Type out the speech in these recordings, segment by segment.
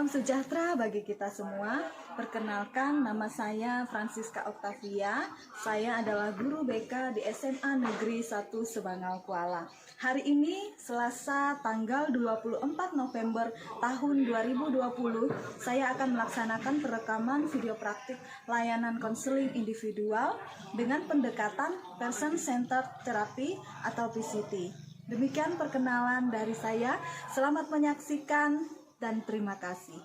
Salam sejahtera bagi kita semua. Perkenalkan, nama saya Francisca Octavia. Saya adalah guru BK di SMA Negeri 1 Sebangal Kuala. Hari ini Selasa tanggal 24 November tahun 2020, saya akan melaksanakan perekaman video praktik layanan konseling individual dengan pendekatan Person Centered Therapy atau PCT. Demikian perkenalan dari saya. Selamat menyaksikan dan terima kasih.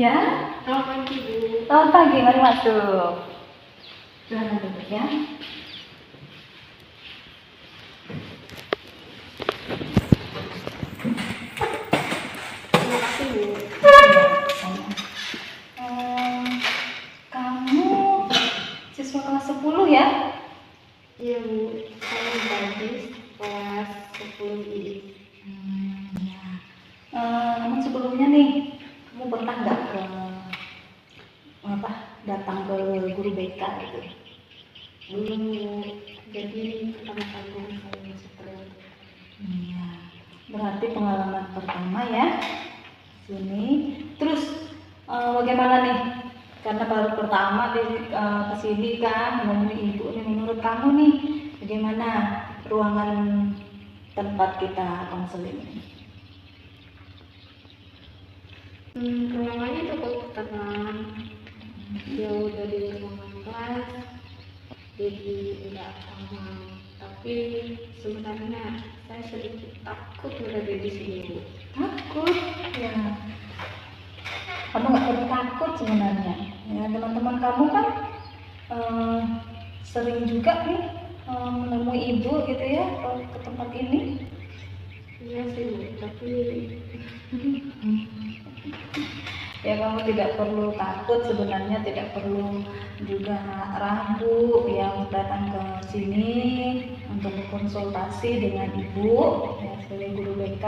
Ya, Selamat pagi, Bu. selamat pagi, mari masuk. Silahkan duduk ya. Terima kasih, Bu. Kamu siswa kelas 10 ya? Iya, Bu. Saya Gadis kelas 10 ini. Ya. Namun sebelumnya nih, kamu pernah nggak datang ke guru BK gitu? Belum, Bu. Jadi pertama kali saya setelah Iya. Berarti pengalaman pertama ya. Sini. Terus bagaimana nih? Karena baru pertama kesini kan, menemui ibu nih. Menurut kamu nih, bagaimana ruangan tempat kita konseling ini? ruangannya cukup tenang, jauh dari ruangan kelas, jadi tidak aman. Tapi sebenarnya saya sedikit takut berada di sini, Bu. Takut? Ya. Kamu nggak perlu takut sebenarnya. Ya, teman-teman kamu kan sering juga nih menemui ibu gitu ya ke tempat ini. Iya sih, Bu. Tapi Ya, kamu tidak perlu takut sebenarnya, tidak perlu juga ragu yang datang ke sini untuk berkonsultasi dengan ibu ya, sebagai guru BK,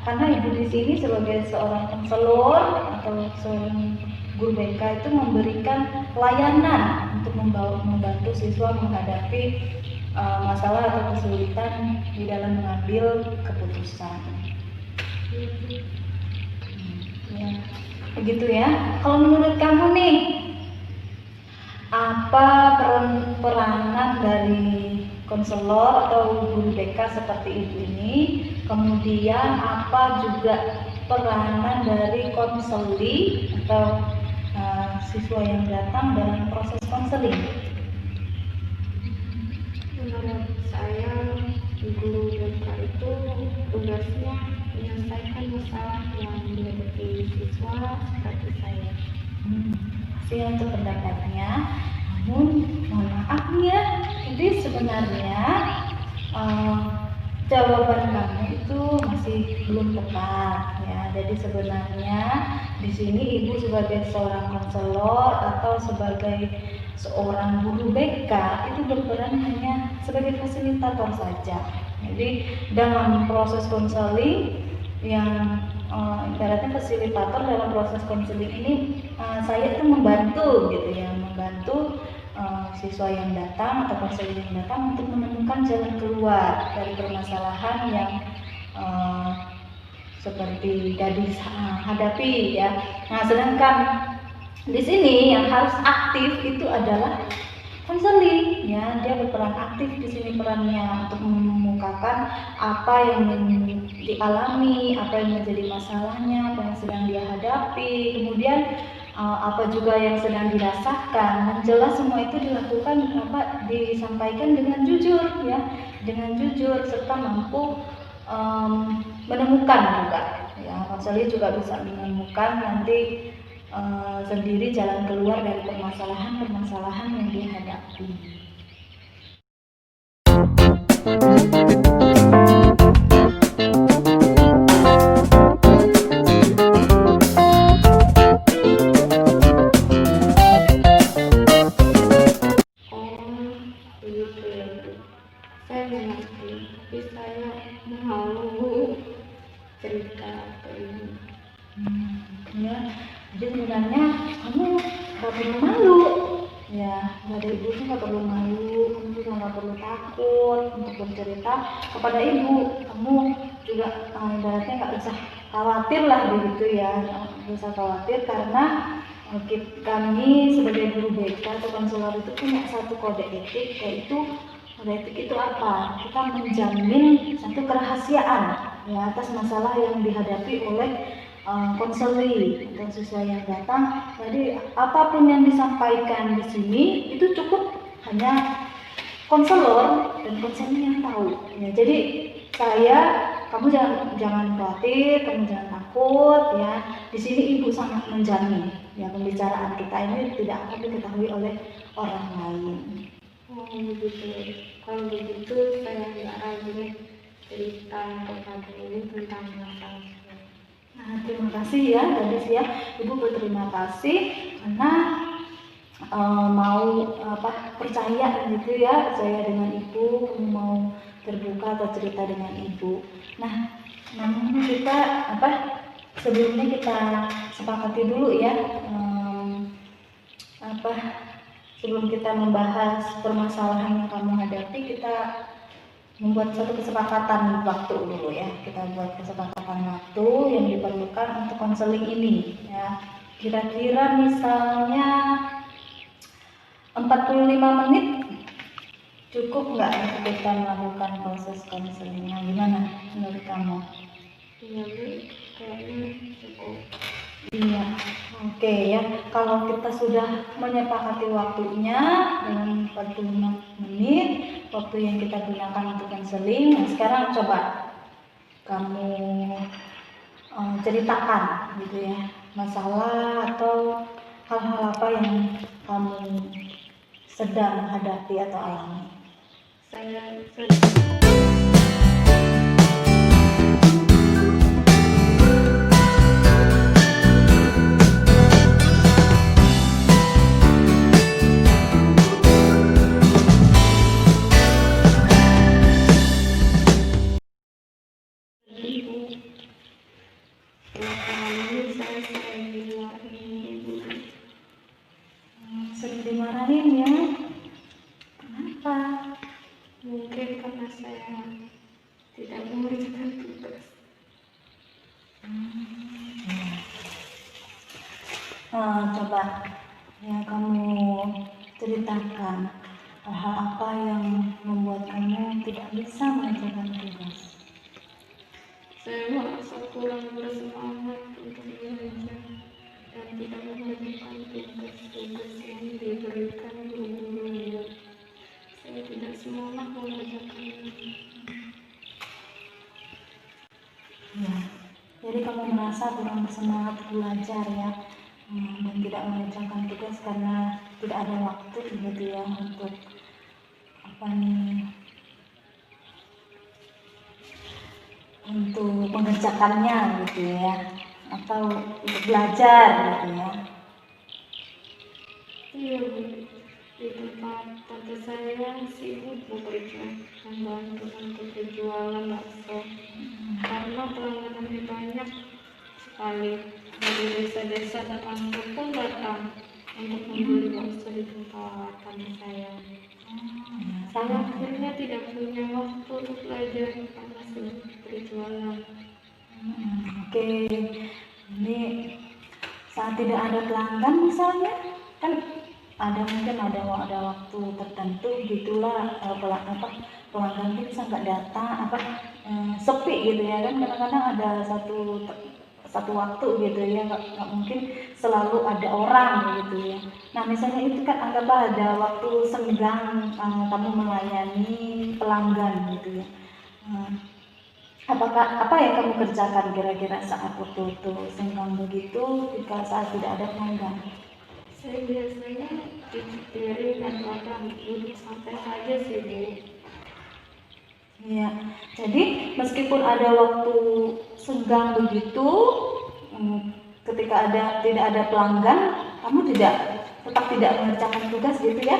karena ibu di sini sebagai seorang konselor atau seorang guru BK itu memberikan layanan untuk membantu siswa menghadapi masalah atau kesulitan di dalam mengambil keputusan. Ya. Begitu ya. Kalau menurut kamu nih, apa peranan dari konselor atau guru BK seperti ibu ini, kemudian apa juga peranan dari konseli atau siswa yang datang dalam proses konseling. Menurut saya, guru BK itu tugasnya menyelesaikan masalah yang dihadapi siswa seperti saya. Kasih untuk pendapatnya. Namun mohon maaf ya, jadi sebenarnya jawaban kamu itu masih belum tepat ya. Jadi sebenarnya di sini ibu sebagai seorang konselor atau sebagai seorang guru BK itu berperan hanya sebagai fasilitator saja. Jadi dalam proses konseling yang ibaratnya fasilitator dalam proses konseling ini saya itu membantu gitu ya, membantu siswa yang datang atau konselor yang datang untuk menemukan jalan keluar dari permasalahan yang seperti gadis hadapi ya. Nah, sedangkan di sini yang harus aktif itu adalah konseling ya, dia berperan aktif di sini perannya untuk mengemukakan apa yang dialami, apa yang menjadi masalahnya, apa yang sedang dia hadapi, kemudian apa juga yang sedang dirasakan, dan jelas semua itu dilakukan disampaikan dengan jujur ya, dengan jujur serta mampu menemukan juga ya. Konseling juga bisa menemukan nanti sendiri jalan keluar dari permasalahan yang dihadapi. Begitu ya Bu. Saya mengerti, tapi saya malu cerita ke ibu. Ya, jadi sebenarnya kamu gak perlu malu ya, dari ibu sih gak perlu malu, kamu juga gak perlu takut untuk bercerita kepada ibu. Kamu juga ibaratnya gak usah khawatir lah begitu ya, gak usah khawatir karena kami sebagai guru BK atau konselor itu punya satu kode etik, yaitu kode etik itu apa? Kita menjamin satu kerahasiaan ya atas masalah yang dihadapi oleh konseli atau siswa yang datang. Jadi apapun yang disampaikan di sini itu cukup hanya konselor dan konseli yang tahu. Ya, jadi kamu jangan khawatir, kamu jangan takut ya. Di sini ibu sangat menjamin ya pembicaraan kita ini tidak akan diketahui oleh orang lain. Oh begitu. Kalau begitu saya nggak ragu cerita kepada ibu tentang masalah saya. Nah, terima kasih ya gadis ya, ibu berterima kasih karena mau percaya gitu ya, percaya dengan ibu, kamu mau terbuka atau cerita dengan ibu. Nah, namun kita sebelumnya kita sepakati dulu ya, sebelum kita membahas permasalahan yang kamu hadapi, kita membuat satu kesepakatan waktu dulu ya. Kita buat kesepakatan waktu yang diperlukan untuk konseling ini ya. Kira-kira misalnya 45 menit cukup nggak untuk kita melakukan proses konselingnya? Gimana menurut kamu? Iya Bu, kayaknya cukup. Iya, oke ya. Kalau kita sudah menyepakati waktunya dengan 45 menit, waktu yang kita gunakan untuk konseling. Nah, sekarang coba kamu ceritakan gitu ya, masalah atau hal-hal apa yang kamu sedang hadapi atau alami. Saya Sering dimarahin ya? Kenapa? mungkin karena saya tidak mengerjakan tugas. Coba ya kamu ceritakan hal apa yang membuat kamu tidak bisa mengerjakan tugas. Saya merasa kurang bersemangat untuk belajar dan tidak mengerjakan tugas-tugas yang diberikan guru-gurunya. Saya tidak semangat mengerjakannya. Ya, jadi kamu merasa kurang bersemangat belajar ya, dan tidak mengerjakan tugas karena tidak ada waktu gitu ya untuk untuk mengerjakannya gitu ya, atau untuk belajar gitu ya. Iya, Bu. Di tempat tante saya sibuk bekerja membantu tante berjualan bakso karena pelanggannya banyak sekali. Dari desa-desa tetangga pun datang untuk membeli bakso di tempat tante saya. Saya akhirnya tidak punya waktu untuk belajar karena sibuk berjualan. Oke, ini saat tidak ada pelanggan misalnya, kan mungkin ada waktu tertentu gitulah, pelanggan itu bisa nggak datang sepi gitu ya kan, kadang-kadang ada satu waktu gitu ya, nggak mungkin selalu ada orang gitu ya. Nah misalnya itu kan anggaplah ada waktu senggang, kamu melayani pelanggan gitu ya. Apa yang kamu kerjakan kira-kira saat waktu itu senggang begitu, jika saat tidak ada pelanggan? Saya biasanya cuci piring dan kadang duduk santai saja sih, Bu. Ya, jadi meskipun ada waktu senggang begitu, ketika tidak ada pelanggan, kamu tetap tidak mengerjakan tugas gitu ya?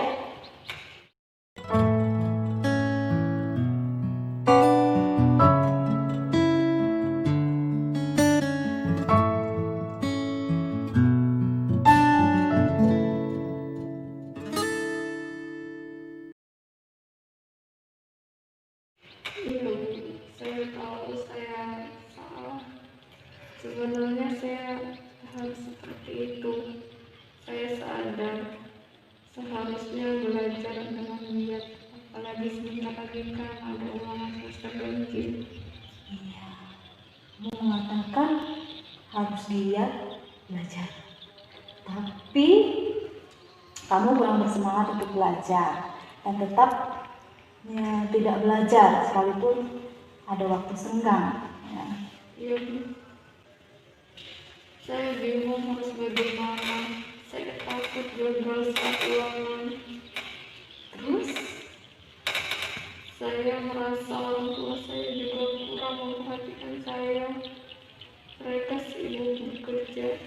Iya, Bu. Saya tahu saya salah. Sebenarnya saya harus seperti itu. Saya sadar seharusnya belajar dengan giat, apalagi sebentar lagi kan ada ulangan semester ganjil. Iya, kamu mengatakan harus giat belajar, tapi kamu kurang bersemangat untuk belajar dan tetap tidak belajar sekalipun ada waktu senggang. Ya. Iya, Bu. Saya bingung harus bagaimana. Saya takut gagal saat ulangan. Terus, Saya merasa orang tua saya juga kurang memperhatikan saya. Mereka sibuk bekerja.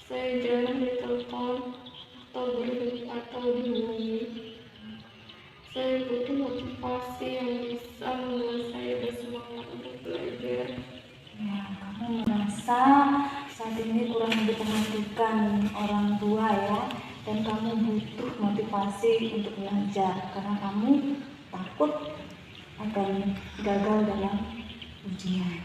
Saya jarang ditelepon atau dihubungi. Saya butuh motivasi yang bisa membuat saya bersemangat untuk belajar. ya, kamu merasa saat ini kurang diperhatikan orang tua ya, dan kamu butuh motivasi untuk belajar karena kamu takut akan gagal dalam ujian.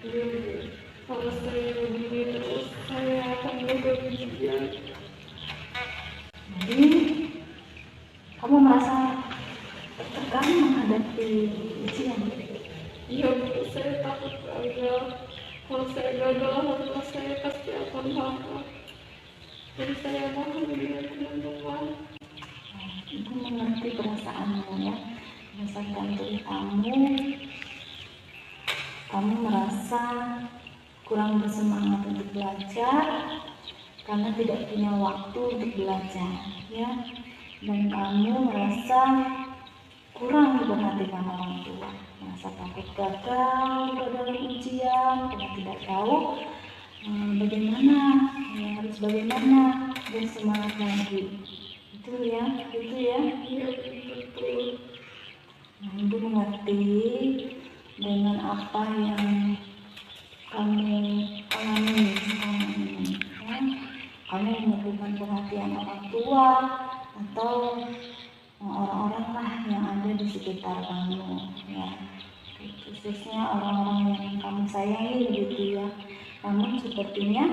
Iya, Bu. Kalau saya begini terus, saya akan gagal ujian. Jadi, kamu merasa tertekan menghadapi ujian. Iya, Bu. Saya takut gagal. Kalau saya gagal, orang tua saya pasti akan marah. Jadi saya mohon dia teman-teman. Ibu mengerti perasaanmu ya, berdasarkan dari kamu merasa kurang bersemangat untuk belajar karena tidak punya waktu untuk belajar ya, dan kamu merasa kurang diperhatikan orang tua, merasa takut gagal dalam ujian karena tidak tahu bagaimana harus bagaimana dan semangat lagi. Itu ya. Iya, betul. Nah, Ibu mengerti dengan apa yang kamu alami sekarang ini, ya. Kamu memerlukan perhatian orang tua atau orang-orang lah yang ada di sekitar kamu, ya, khususnya orang-orang yang kamu sayangi gitu ya. Namun sepertinya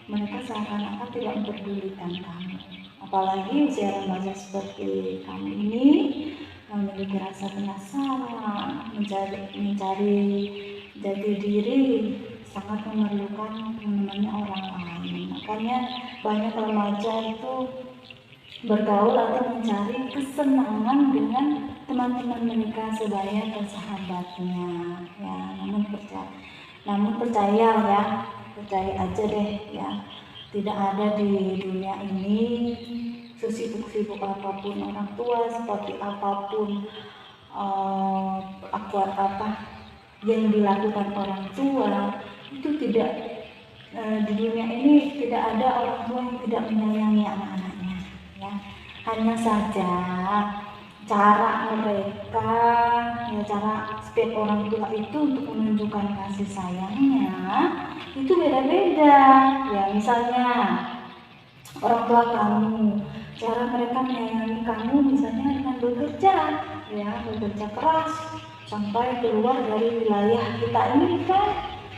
mereka seakan-akan tidak memperdulikan kamu, apalagi usia remaja seperti kamu ini memiliki rasa penasaran, mencari jati diri, sangat memerlukan namanya orang lain. Makanya banyak remaja itu bergaul atau mencari kesenangan dengan teman-teman mereka sebaya dan sahabatnya, ya. Namun percaya ya, percaya aja deh ya, tidak ada di dunia ini sesibuk-sibuk apapun orang tua, seperti apapun apa yang dilakukan orang tua, itu tidak di dunia ini tidak ada orang tua yang tidak menyayangi anak-anaknya, ya. Hanya saja cara mereka, ya, cara setiap orang tua itu untuk menunjukkan kasih sayangnya itu beda-beda, ya. Misalnya orang tua kamu, cara mereka menyayangi kamu misalnya dengan bekerja, ya, bekerja keras sampai keluar dari wilayah kita ini kan,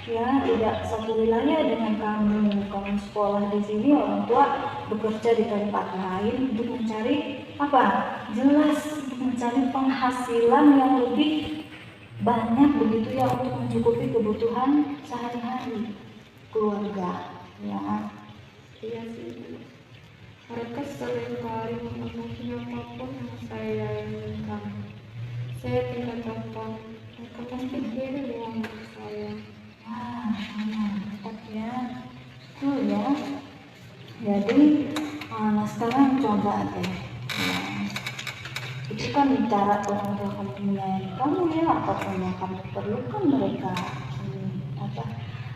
ya, tidak satu wilayah dengan kamu sekolah di sini, orang tua bekerja di tempat lain untuk mencari apa? Jelas untuk mencari penghasilan yang lebih banyak begitu ya, untuk mencukupi kebutuhan sehari-hari keluarga, ya. Iya sih, mereka sering kali memenuhi apapun yang saya inginkan. Saya tidak dapat, mereka pasti kirim uang ke saya. Mantap ya, tuh ya. Jadi sekarang coba deh, ya. Itu kan cara orang tua kamu menyayangi kamu, ya. Apapun yang kamu perlukan mereka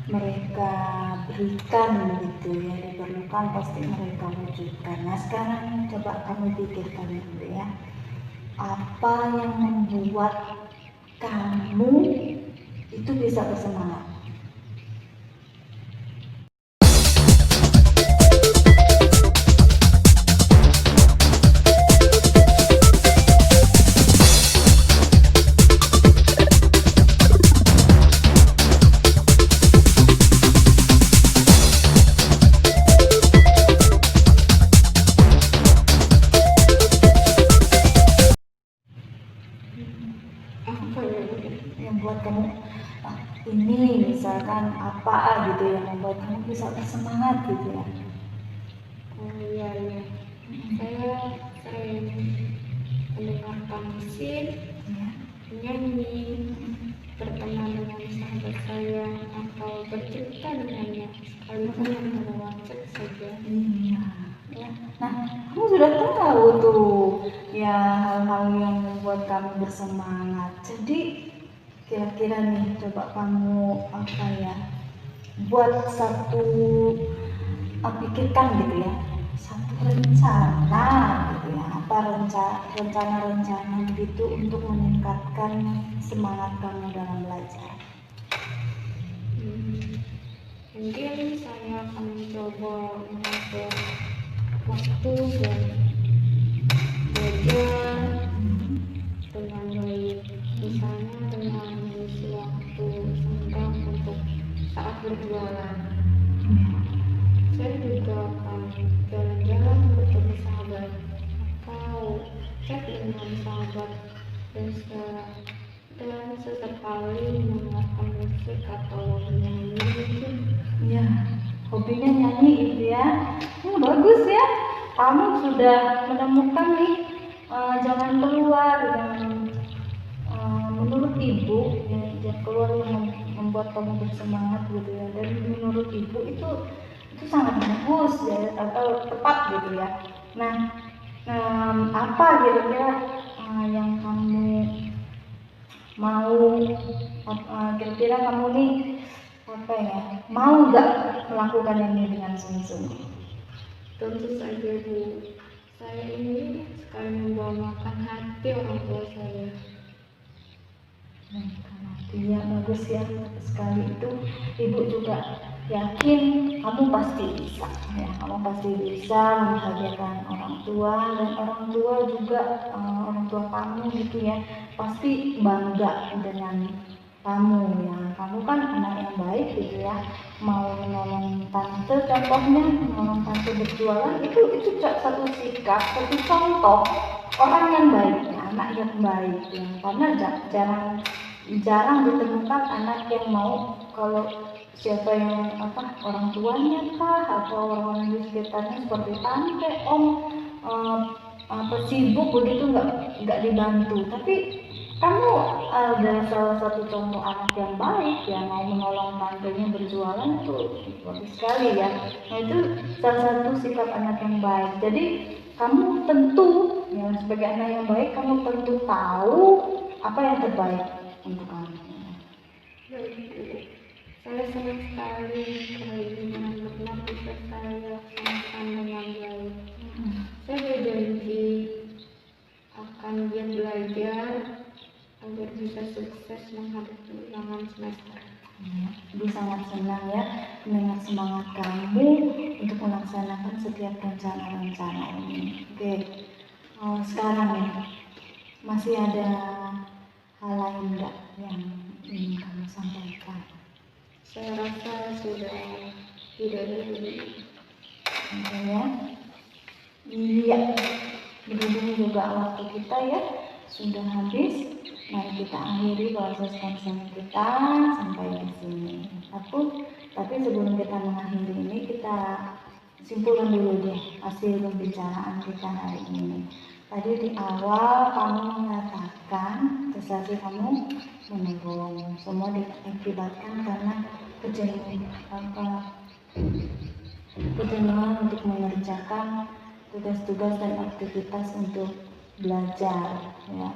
mereka berikan gitu ya, diperlukan pasti mereka wujudkan. Nah sekarang coba kamu pikirkan dulu ya, apa yang membuat kamu itu bisa bersemangat. Yang buat kamu ini misalkan apa gitu yang membuat kamu bisa bersemangat gitu ya. Oh iya, saya sering mendengarkan musik, menyanyi, berteman dengan sahabat saya, atau bercerita dengannya, sekalipun hanya lewat chat saja. Ya. Nah, kamu sudah tahu tuh ya hal-hal yang membuat kamu bersemangat. Jadi kira-kira nih coba kamu buat satu pikirkan gitu ya, satu rencana gitu ya, apa rencana begitu untuk meningkatkan semangat kamu dalam belajar. Mungkin saya akan mencoba mengatur waktu dan belajar dengan baik, misalnya dengan mengisi waktu senggang untuk saat berjualan. Saya juga akan jalan-jalan bertemu sahabat atau chat dengan sahabat dan sesekali mendengarkan musik atau menyanyi. Ya, hobinya nyanyi gitu ya. Bagus ya. Kamu sudah menemukan nih jalan keluar yang menurut ibu ya, keluar yang membuat kamu bersemangat gitu ya. Dan menurut ibu itu sangat bagus ya, atau tepat gitu ya. Nah, apa kira-kira yang kamu mau, kira-kira kamu nih mau nggak melakukan ini dengan sungguh-sungguh? Tentu saja Bu, saya ini sekali membanggakan hati orang tua saya. Iya, bagus ya, sekali itu ibu juga yakin kamu pasti bisa ya, kamu pasti bisa membahagiakan orang tua, dan orang tua juga orang tua kamu gitu ya pasti bangga dengan kamu ya. Kamu kan anak yang baik gitu ya, mau menolong tante, contohnya menolong tante berjualan itu satu sikap, satu contoh orang yang baik ya, anak yang baik ya. Karena jarang ditemukan anak yang mau, kalau siapa yang orang tuanya kah atau orang di sekitarnya seperti tante, om, sibuk begitu nggak dibantu. Tapi kamu adalah salah satu contoh anak yang baik yang mau menolong tantenya berjualan, itu bagus sekali ya. Nah, itu salah satu sikap anak yang baik. Jadi kamu tentu ya, sebagai anak yang baik kamu tentu tahu apa yang terbaik untuk kamu. Baik, Bu. Saya senang sekali kali ini benar-benar bisa saya laksanakan dengan baik. Saya berjanji akan giat belajar agar bisa sukses menghadapi ulangan semester. Ibu sangat senang ya mendengar semangat kamu untuk melaksanakan setiap rencana-rencana ini. Oke, sekarang ya, masih ada hal lain enggak yang ingin kamu sampaikan? Saya rasa sudah tidak ada lagi. Oke ya. Iya, berhubung juga waktu kita ya sudah habis. Mari kita akhiri proses konseling kita sampai di sini. Tapi sebelum kita mengakhiri ini, kita simpulkan dulu deh hasil pembicaraan kita hari ini. Tadi di awal kamu mengatakan prestasi kamu menurun, semua diakibatkan karena kejenuhan untuk mengerjakan tugas-tugas dan aktivitas untuk belajar ya.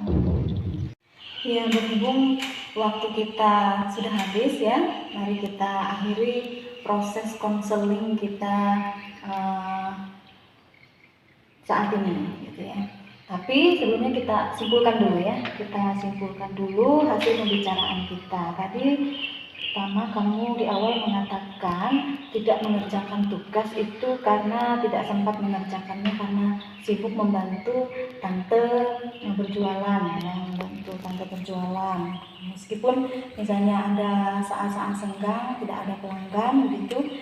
Ya, berhubung waktu kita sudah habis ya, mari kita akhiri proses konseling kita saat ini gitu ya. Tapi sebelumnya kita simpulkan dulu ya, kita simpulkan dulu hasil pembicaraan kita. Tadi pertama kamu di awal mengatakan tidak mengerjakan tugas itu karena tidak sempat mengerjakannya karena sibuk membantu tante yang berjualan ya, membantu tante berjualan. Meskipun misalnya ada saat-saat senggang, tidak ada pelanggan begitu,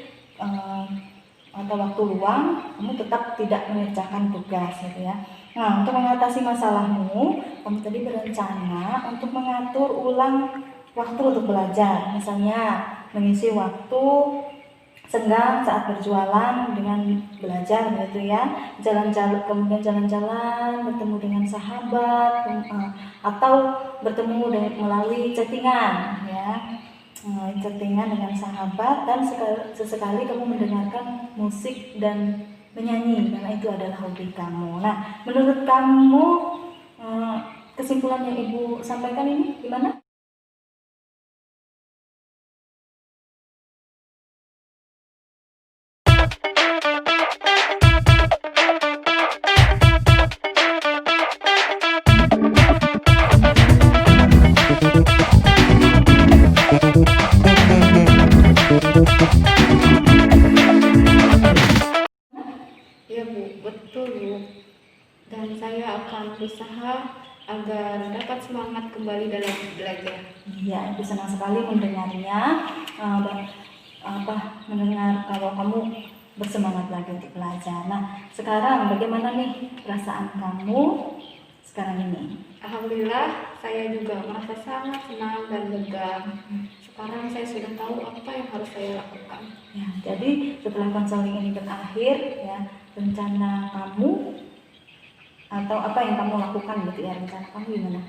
atau waktu luang, kamu tetap tidak mengerjakan tugas gitu ya. Nah, untuk mengatasi masalahmu, kamu tadi berencana untuk mengatur ulang waktu untuk belajar, misalnya mengisi waktu senggang saat berjualan dengan belajar gitu ya, jalan-jalan, kemudian jalan-jalan, bertemu dengan sahabat, atau bertemu melalui chattingan ya, chattingan dengan sahabat, dan sesekali kamu mendengarkan musik dan menyanyi karena itu adalah hobi kamu. Nah, menurut kamu kesimpulan yang Ibu sampaikan ini gimana? Ya Bu, betul Bu. Dan saya akan berusaha agar dapat semangat kembali dalam belajar. Iya, Ibu senang sekali mendengarnya, mendengar kalau kamu bersemangat lagi untuk belajar. Nah, sekarang bagaimana nih perasaan kamu sekarang ini? Alhamdulillah, saya juga merasa sangat senang dan lega. Sekarang saya sudah tahu apa yang harus saya lakukan. Ya, jadi setelah konseling ini berakhir, ya, rencana kamu atau apa yang kamu lakukan gitu ya, rencana kamu gimana?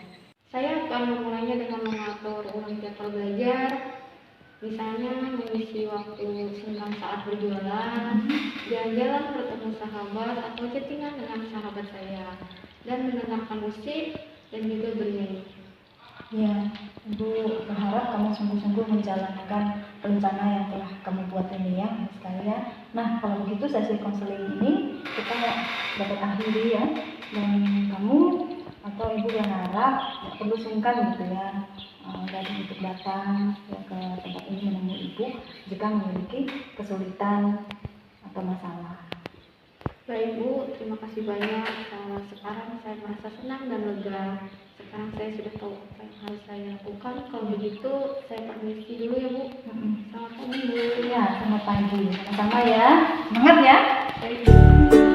Saya akan memulainya dengan mengatur ulang jadwal belajar, misalnya mengisi waktu senggang saat berjualan, jalan-jalan bertemu sahabat atau chattingan dengan sahabat saya, dan mendengarkan musik dan juga bernyanyi. Ya, Ibu berharap kamu sungguh-sungguh menjalankan rencana yang telah kamu buat ini ya, sekalian. Nah, kalau begitu sesi konseling ini kita dapat akhiri ya, dan kamu atau Ibu berharap tidak perlu sungkan gitu ya, dan untuk datang ya, ke tempat ini menemui Ibu jika memiliki kesulitan atau masalah. Baik Bu, terima kasih banyak. Sekarang saya merasa senang dan lega. Sekarang saya sudah tahu apa yang harus saya lakukan. Kalau begitu saya permisi dulu ya Bu. Selamat pagi Bu. Ya, selamat pagi. Sama-sama ya. Semangat ya. Baik Bu.